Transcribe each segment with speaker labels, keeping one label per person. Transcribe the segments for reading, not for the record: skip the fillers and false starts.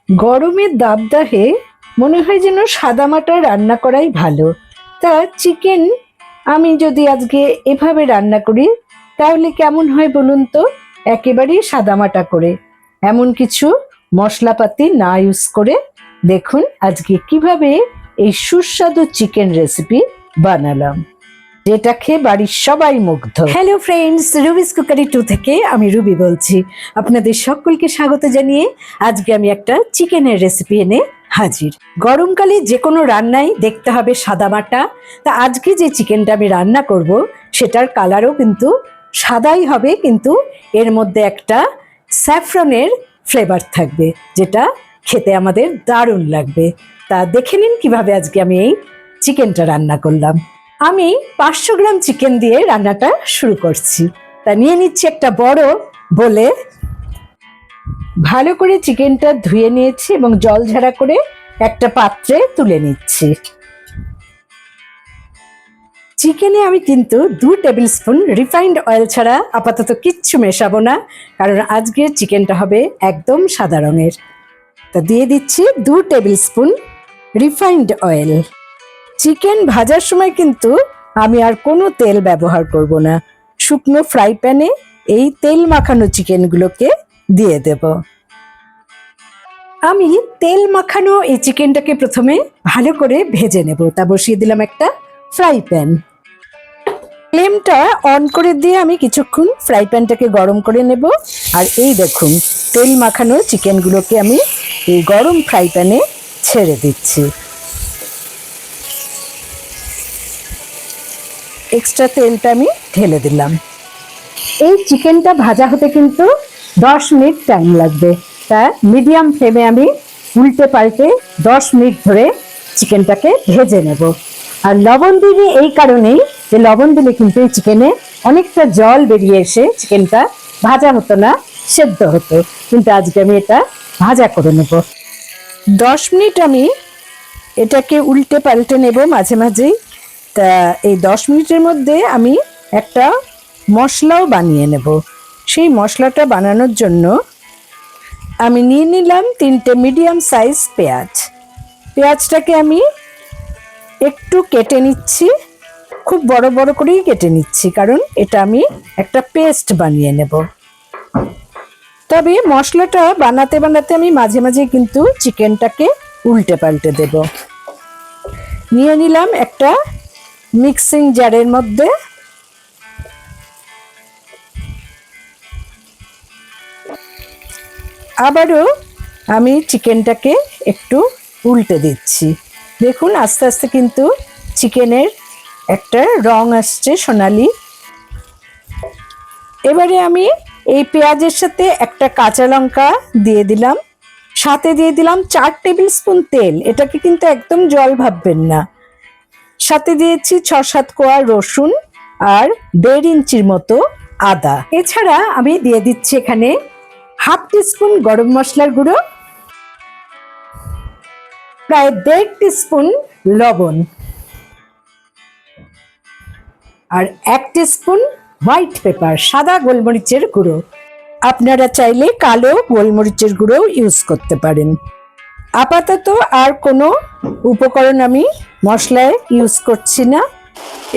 Speaker 1: গরমের দাবদাহে মনে হয় যেন সাদামাটা রান্না করাই ভালো। তা চিকেন আমি যদি আজকে এভাবে রান্না করি তাহলে কেমন হয় বলুন তো? একেবারেই সাদামাটা করে, এমন কিছু মশলাপাতি না ইউজ করে। দেখুন আজকে কিভাবে এই সুস্বাদু চিকেন রেসিপি বানালাম, যেটা খেয়ে বাড়ির সবাই মুগ্ধ। হ্যালো ফ্রেন্ডস, রুবিস কুকারি 2 থেকে আমি রুবি বলছি। আপনাদের সকলকে স্বাগত জানিয়ে আজকে আমি একটা চিকেনের রেসিপি এনে হাজির। গরমকালে যে কোনো রান্নাই দেখতে হবে সাদামাটা। তা আজকে যে চিকেনটা আমি রান্না করব সেটার কালারও কিন্তু সাদাই হবে, কিন্তু এর মধ্যে একটা স্যাফরনের ফ্লেভার থাকবে, যেটা খেতে আমাদের দারুণ লাগবে। তা দেখে নিন কিভাবে আজকে আমি এই চিকেনটা রান্না করলাম। আমি 500 গ্রাম চিকেন দিয়ে রান্নাটা শুরু করছি। তা নিয়ে নিচ্ছি একটা বড় বলে, ভালো করে চিকেনটা ধুয়ে নিয়েছি এবং জল ঝাড়া করে একটা পাত্রে তুলে নিচ্ছি। চিকেনে আমি কিন্তু 2 টেবিল স্পুন রিফাইন্ড অয়েল ছাড়া আপাতত কিচ্ছু মেশাবো না, কারণ আজকের চিকেনটা হবে একদম সাদা রঙের। তা দিয়ে দিচ্ছি 2 table spoon refined oil. Chicken ভাজার সময় কিন্তু আমি আর কোনো তেল ব্যবহার করব না। শুকনো ফ্রাই প্যানে এই তেল মাখানো চিকেনগুলোকে দিয়ে দেব। আমি তেল মাখানো এই চিকেনটাকে প্রথমে ভালো করে ভেজে নেব। তা বসিয়ে দিলাম একটা ফ্রাই প্যান। ফ্লেমটা অন করে দিয়ে আমি কিছুক্ষণ ফ্রাই প্যানটাকে গরম করে নেব। আর এই দেখুন, তেল মাখানো চিকেনগুলোকে আমি এই গরম ফ্রাই প্যানে ছেড়ে দিচ্ছি। এক্সট্রা তেলটা আমি ঢেলে দিলাম। এই চিকেনটা ভাজা হতে কিন্তু 10 মিনিট টাইম লাগবে। তা মিডিয়াম ফ্লেমে আমি উল্টে পাল্টে 10 মিনিট ধরে চিকেনটাকে ভেজে নেব। আর লবণ দিই এই কারণেই যে লবণ দিলে কিন্তু এই চিকেনে অনেকটা জল বেরিয়ে এসে চিকেনটা ভাজা হতো না, সেদ্ধ হতো। কিন্তু আজকে আমি এটা ভাজা করে নেব। 10 মিনিট আমি এটাকে উল্টে পাল্টে নেব মাঝে মাঝেই। তা এই 10 মিনিটের মধ্যে আমি একটা মশলাও বানিয়ে নেব। সেই মশলাটা বানানোর জন্য আমি নিয়ে নিলাম 3টে মিডিয়াম সাইজ পেঁয়াজ। পেঁয়াজটাকে আমি একটু কেটে নিচ্ছি, খুব বড় বড় করেই কেটে নিচ্ছি, কারণ এটা আমি একটা পেস্ট বানিয়ে নেব। তবে মশলাটা বানাতে বানাতে আমি মাঝে মাঝে কিন্তু চিকেনটাকে উল্টে পাল্টে দেব। নিয়ে নিলাম একটা মিক্সিং জারের মধ্যে আবারও আমি চিকেনটাকে একটু উল্টে দিচ্ছি। দেখুন আস্তে আস্তে কিন্তু চিকেনের একটা রং আসছে সোনালি। এবারে আমি এই পেঁয়াজের সাথে একটা কাঁচা লঙ্কা দিয়ে দিলাম, সাথে দিয়ে দিলাম 4 টেবিল স্পুন তেল। এটাকে কিন্তু একদম জল ভাববেন না। সাথে দিয়েছি 6-7 কোয়া রসুন আর 1.5 ইঞ্চির মতো আদা। এছাড়া আমি দিয়ে দিচ্ছি এখানে হাফ টিস্পুন গরম মশলার গুঁড়ো, প্রায় 1.5 টিস্পুন লবণ আর 1 টিস্পুন হোয়াইট পেপার, সাদা গোলমরিচের গুঁড়ো। আপনারা চাইলে কালো গোলমরিচের গুঁড়ো ইউজ করতে পারেন। আপাতত আর কোনো উপকরণ আমি মশলায় ইউজ করছি না।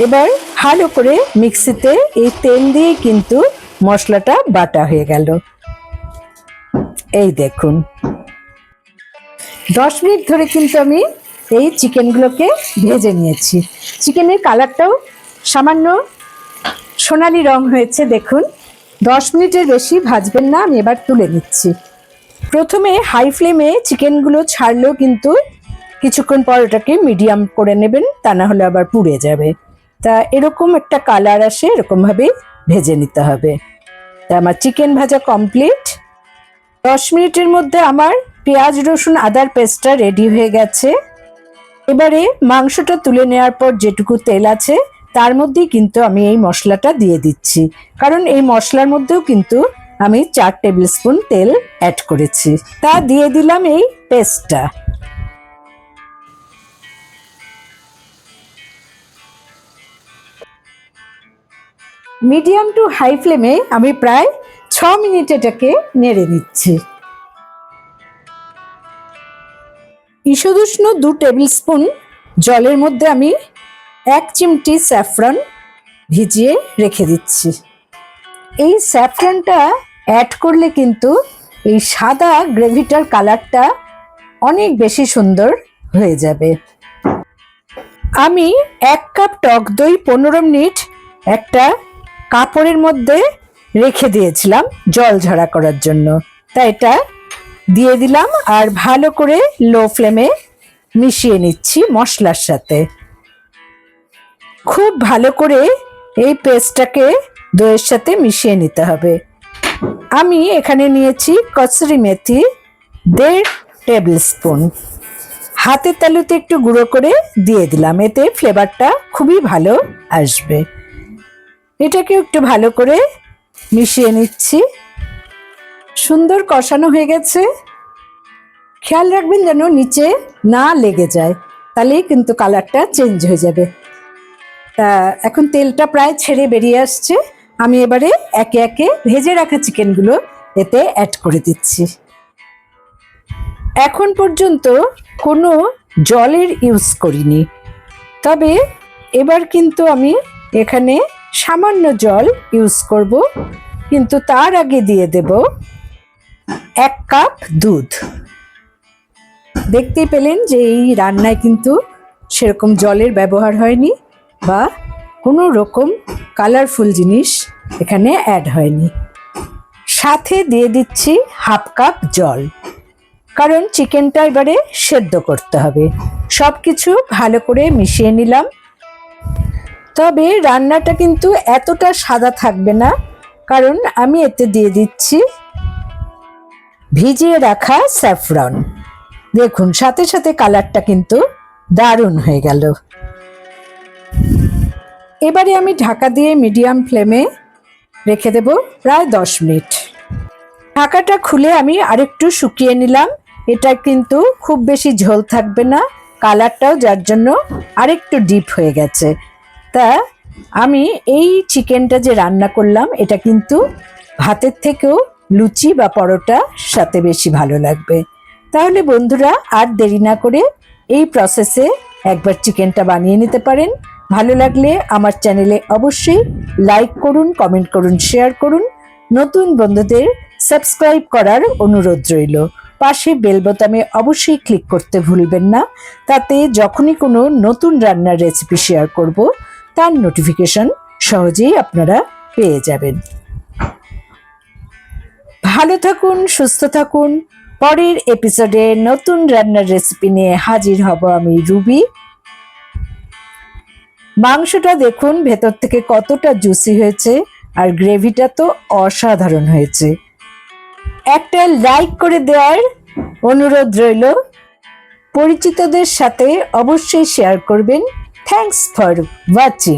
Speaker 1: এবার ভালো করে মিক্সিতে এই তেল দিয়ে কিন্তু মশলাটা বাটা হয়ে গেল। এই দেখুন 10 মিনিট ধরে কিন্তু আমি এই চিকেনগুলোকে ভেজে নিয়েছি। চিকেনের কালারটাও সামান্য সোনালি রং হয়েছে। দেখুন 10 মিনিটের বেশি ভাজবেন না। আমি এবার তুলে নিচ্ছি। প্রথমে হাই ফ্লেমে চিকেনগুলো ছাড়লেও কিন্তু কিছুক্ষণ পর ওটাকে মিডিয়াম করে নেবেন, তা না হলে আবার পুড়ে যাবে। তা এরকম একটা কালার আসে, এরকমভাবেই ভেজে নিতে হবে। তা আমার চিকেন ভাজা কমপ্লিট। 10 মিনিটের মধ্যে আমার পেঁয়াজ রসুন আদার পেস্টটা রেডি হয়ে গেছে। এবারে মাংসটা তুলে নেওয়ার পর যেটুকু তেল আছে তার মধ্যেই কিন্তু আমি এই মশলাটা দিয়ে দিচ্ছি, কারণ এই মশলার মধ্যেও কিন্তু আমি 4 টেবিল স্পুন তেল অ্যাড করেছি। তা দিয়ে দিলাম এই পেস্টটা। মিডিয়াম টু হাই ফ্লেমে আমি প্রায় 6 মিনিট এটাকে নেড়ে নিচ্ছি। ঈষদুষ্ণ 2 টেবিল স্পুন জলের মধ্যে আমি 1 চিমটি স্যাফরন ভিজিয়ে রেখে দিচ্ছি। এই স্যাফরনটা অ্যাড করলে কিন্তু এই সাদা গ্রেভিটার কালারটা অনেক বেশি সুন্দর হয়ে যাবে। আমি 1 কাপ টক দই 15 মিনিট একটা কাপড়ের মধ্যে রেখে দিয়েছিলাম জল ঝরা করার জন্য, তাই এটা দিয়ে দিলাম আর ভালো করে লো ফ্লেমে মিশিয়ে নিচ্ছি মশলার সাথে। খুব ভালো করে এই পেস্টটাকে দইয়ের সাথে মিশিয়ে নিতে হবে। আমি এখানে নিয়েছি কসুরি মেথি 1.5 টেবিল স্পুন, হাতের তালুতে একটু গুঁড়ো করে দিয়ে দিলাম, এতে ফ্লেভারটা খুবই ভালো আসবে। এটাকে একটু ভালো করে মিশিয়ে নিচ্ছি। সুন্দর কষানো হয়ে গেছে। খেয়াল রাখবেন যেন নিচে না লেগে যায়, তাহলেই কিন্তু কালারটা চেঞ্জ হয়ে যাবে। তা এখন তেলটা প্রায় ছেড়ে বেরিয়ে আসছে। আমি এবারে একে একে ভেজে রাখা চিকেনগুলো এতে অ্যাড করে দিচ্ছি। এখন পর্যন্ত কোনো জলের ইউজ করিনি, তবে এবার কিন্তু আমি এখানে সামান্য জল ইউজ করব, কিন্তু তার আগে দিয়ে দেব 1 কাপ দুধ। দেখতেই পেলেন যে এই রান্নায় কিন্তু সেরকম জলের ব্যবহার হয়নি বা কোনো রকম কালারফুল জিনিস এখানে অ্যাড হয়নি। সাথে দিয়ে দিচ্ছি 1/2 কাপ জল, কারণ চিকেনটা এবারে সেদ্ধ করতে হবে। সব কিছু ভালো করে মিশিয়ে নিলাম। তবে রান্নাটা কিন্তু এতটা সাদা থাকবে না, কারণ আমি এতে দিয়ে দিচ্ছি ভিজিয়ে রাখা স্যাফরন। দেখুন সাথে সাথে কালারটা কিন্তু দারুণ হয়ে গেল। এবারে আমি ঢাকা দিয়ে মিডিয়াম ফ্লেমে রেখে দেব প্রায় 10 মিনিট। ঢাকাটা খুলে আমি আরেকটু শুকিয়ে নিলাম। এটা কিন্তু খুব বেশি ঝোল থাকবে না, কালারটাও যার জন্য আরেকটু ডিপ হয়ে গেছে। তা আমি এই চিকেনটা যে রান্না করলাম এটা কিন্তু ভাতের থেকেও লুচি বা পরোটার সাথে বেশি ভালো লাগবে। তাহলে বন্ধুরা আর দেরি না করে এই প্রসেসে একবার চিকেনটা বানিয়ে নিতে পারেন। ভালো লাগলে আমার চ্যানেলে অবশ্যই লাইক করুন, কমেন্ট করুন, শেয়ার করুন। নতুন বন্ধুদের সাবস্ক্রাইব করার অনুরোধ রইল। পাশে বেল বোতামে অবশ্যই ক্লিক করতে ভুলবেন না, তাতে যখনই কোনো নতুন রান্নার রেসিপি শেয়ার করব তার নোটিফিকেশন সহজেই আপনারা পেয়ে যাবেন। ভালো থাকুন, সুস্থ থাকুন। পরের এপিসোডে নতুন রান্নার রেসিপি নিয়ে হাজির হব আমি রুবি। মাংসটা দেখুন ভেতর থেকে কতটা জুসি হয়েছে, আর গ্রেভিটা তো অসাধারণ হয়েছে। একটা লাইক করে দেওয়ার অনুরোধ রইল। পরিচিতদের সাথে অবশ্যই শেয়ার করবেন। Thanks for watching.